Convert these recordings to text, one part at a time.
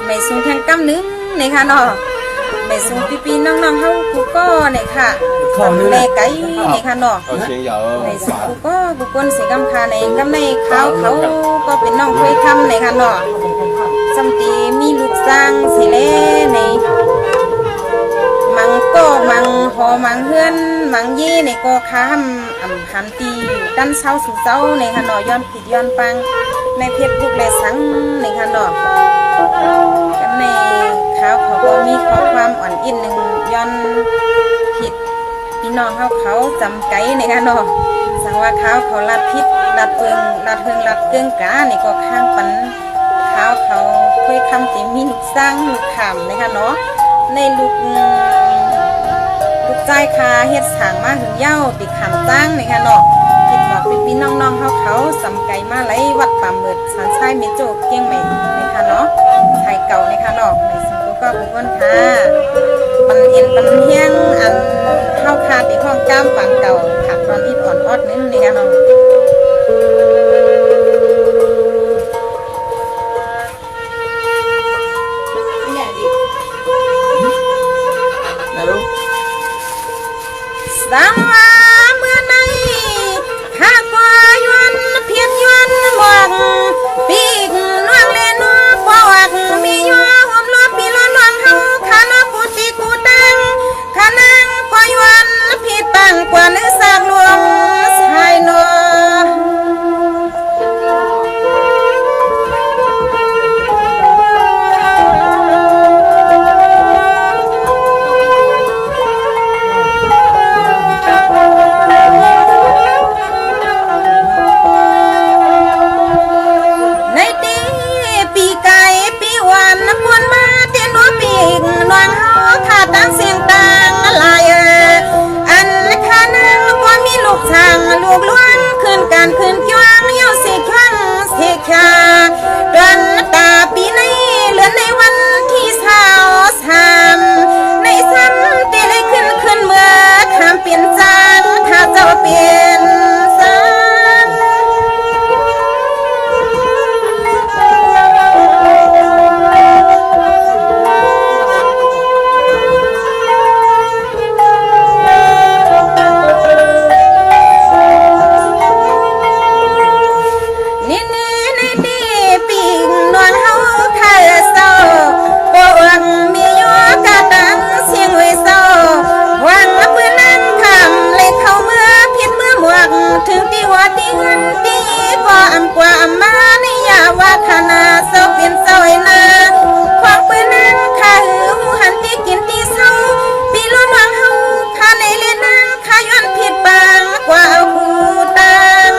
ไม่สูงแทงกำนึงเนี่ยค่ะเนาะไม่สูงปีๆน้องๆเขากูก็เนี่ยค่ะแม่ไก่เนี่ยค่ะเนาะไม่สูงกูก็กูก้นสีกำคาในกำในเขาก็เป็นน้องเคยคำเนี่ยค่ะเนาะสัมตีมีลูกสร้างสิเล่ในมังก็มังหอมังเฮือนมังเย่ในก็ค้ามหันตีดันเช้าสู่เช้าในค่ะเนาะย้อนผิดย้อนปังในเพจบุกเลยสังในค่ะเนาะกันในเขาก็มีข้อความอ่อนอินหนึ่งย้อนผิดพี่น้องเขาจำไกในค่ะเนาะสังว่าเขาลัดพิษลัดเพิงลัดเกิงกาในก็ข้างปันเขาเคยคำติมีลูกสร้างลูกขำนะคะเนาะในลูกใจคาเฮ็ดสางมาถึงเย้าติดขำจ้างนะคะเนาะติดบอกพี่น้องเขาสำไก่มาไหลวัดป่าเมิดสันชายเมโจเกี้ยงใหม่นะคะเนาะไทยเก่านะคะเนาะในสิ่งก็บุกวนค่ะปันเอ็นปันเฮียงอันเข้าคาติดห้องก้ามปันเก่าขับตอนอิดอ่อนอดนึงนะคะเนาะสังว่าเมื่อในข้ากว่ายวนเพียรยวนหมอกปีกน้องเลนปอกมียัวหอมล้อปีล้อน้องเฮาขานากูตีกูตังขานังปอยวนพี่ตังกว่านึกสากลวงสายนอลูกล้วนขึ้นการขึ้นจ้วงเยี่ยวสิจ้วงสิชาเดือนตาปีในเลือนในวันที่สาวสามในซ้ำตีได้ขึ้นเมื่อทำเปลี่ยนจางถ้าเจ้าเปลี่ยนถึงตีหัวตีเงินตีพออำกว่าอำมาในยาว่าขนาเศร้าเป็นเศร้านาความเปื้อนนั้นข้าหือหูหันตีกินตีเศร้าปีล้วนวางเฮาข้าในเลนังข้าย้อนผิดบางกว่าเอาผู้ตัง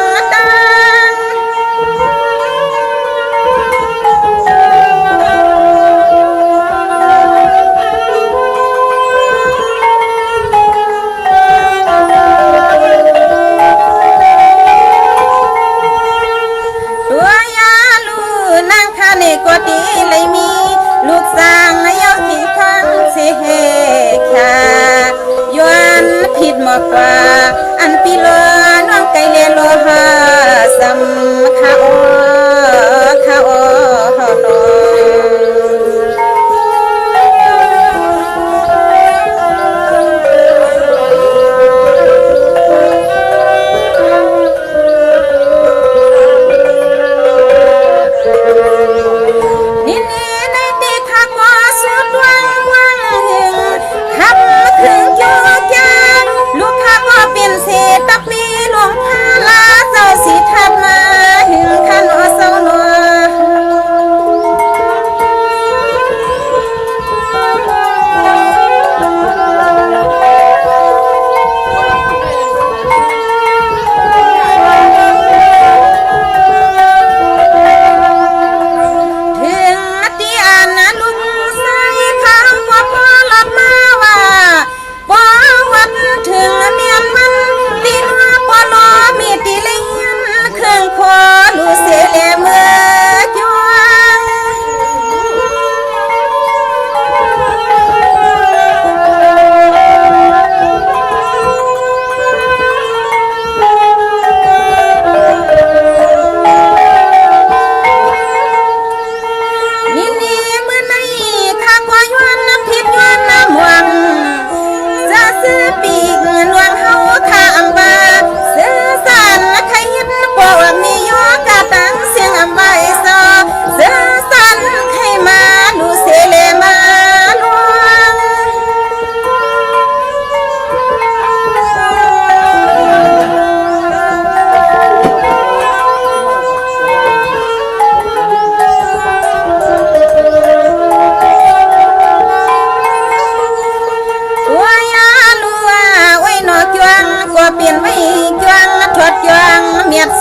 ก็ดีเลยมีลูกสร้างนายที่ทั้งเสียค่ะย้อนผิดมากกว่าอันปีลอน้องไก่เลี้ยโลหะซ้ำข้าอ้อตักมีหลวงพาลาเจ้าสีทับมาหึงคัน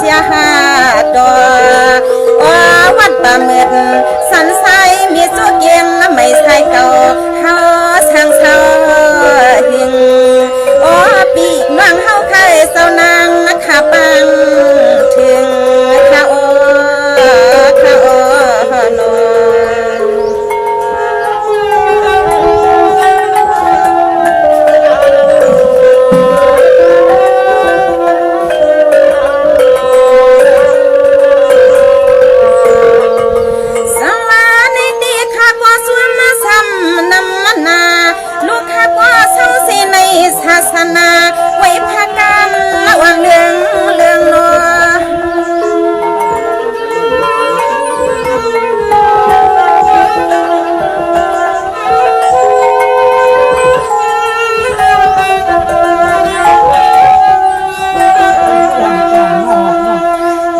สียหาดอวัดป่าเมืองสันไซมีสุเกียงไม่ใส่เก่าเฮาทางเศร้าหิงปีกนางเฮาไข่เศร้านางขาปังถึงข้าข้านศาสนาไว้พากันละวันเรื่องนัว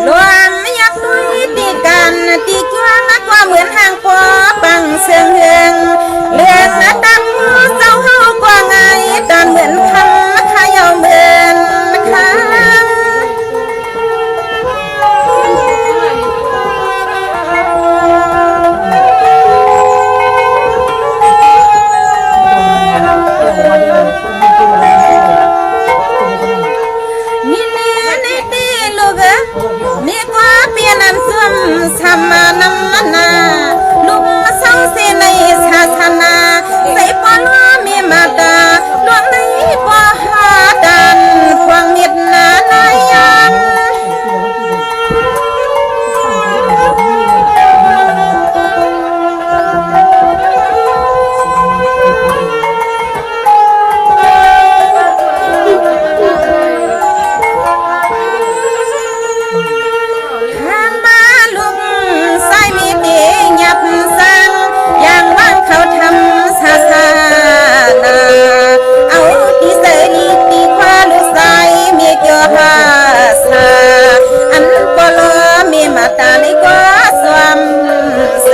หลวงอยากตุยตีกันตีกว้างกว่าเหมือนห่างปอปังเสียงเฮืองเลือกนะตั้งเจ้าเฮากว่าไงตอนเหมือนคำขายาวเหมือนคำนี่นี่ตีลูกนี่กว่าเปียน้ำส้มทำมาน้ำนาลูกเศร้าเสียในศาสนาใส่ปอนมีมาตาดวงในปอหาดันควงมิดนานายันตาในกว่าสวมเส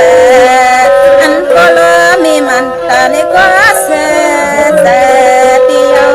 อันก็เลยมีมันตาในกว่าเสแต่เดียว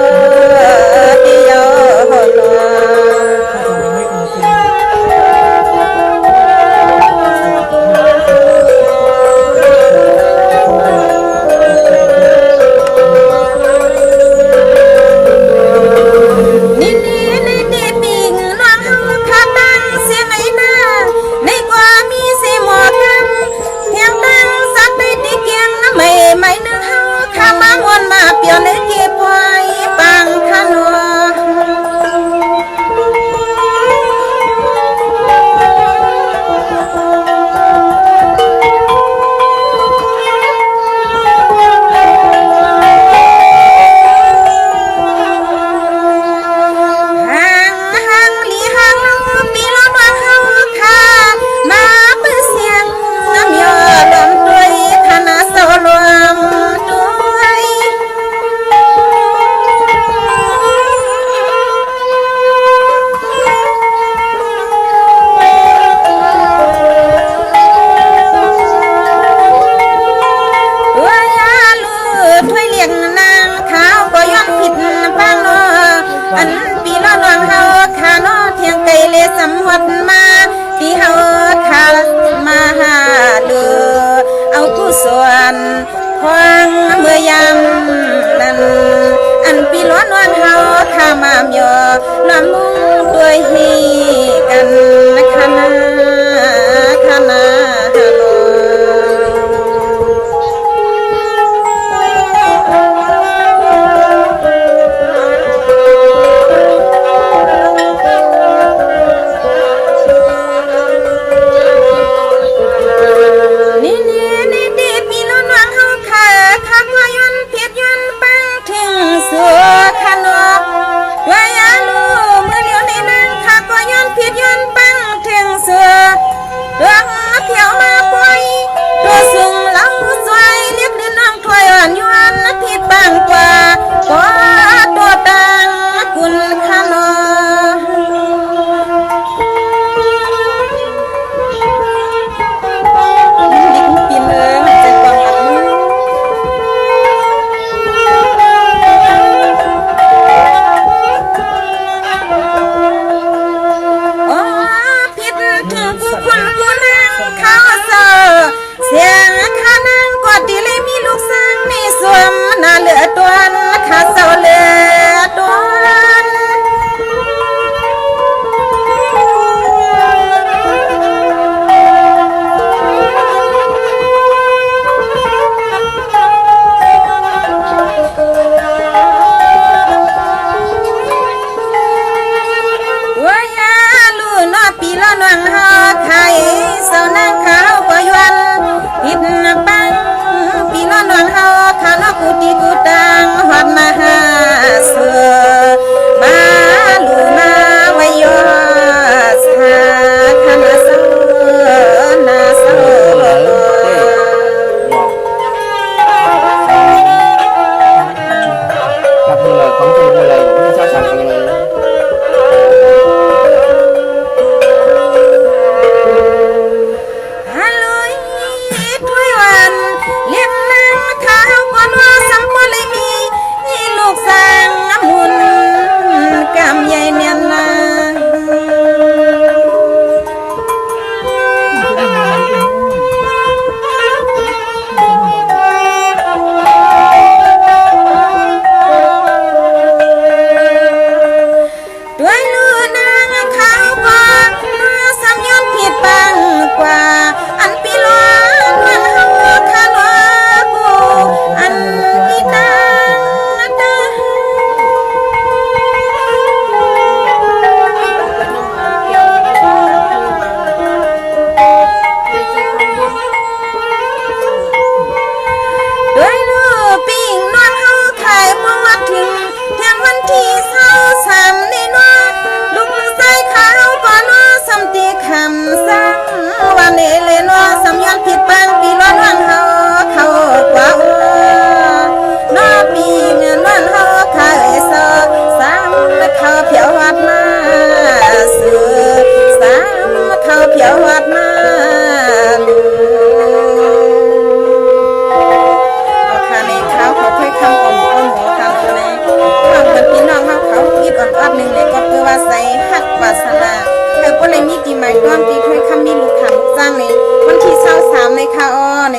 สำวัดมาที่เฮาคามาหาเลือเอาผู้ส่วนควางเมื่อยามนั้นอันปีล้วนวันเฮาคามามยอลำมุงด้วยฮีกันคณะฮาโลขนมวายาลูเมื่อเดียวในนั้นข้าก็ย้อนผิดย้อนปัง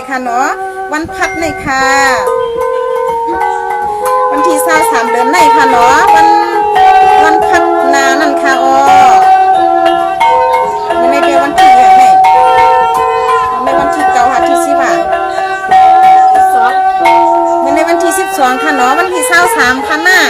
ค่ะเนาะวันพัดในค่ะวันที่23เดือนในค่ะเนาะวันพัดนานั่นค่ะอ๋อไม่ได้วันที่อย่างไหนไม่วันที่9ค่ะที่10ไม่ในวันที่12ค่ะเนาะวันที่23ค่ะน่ะ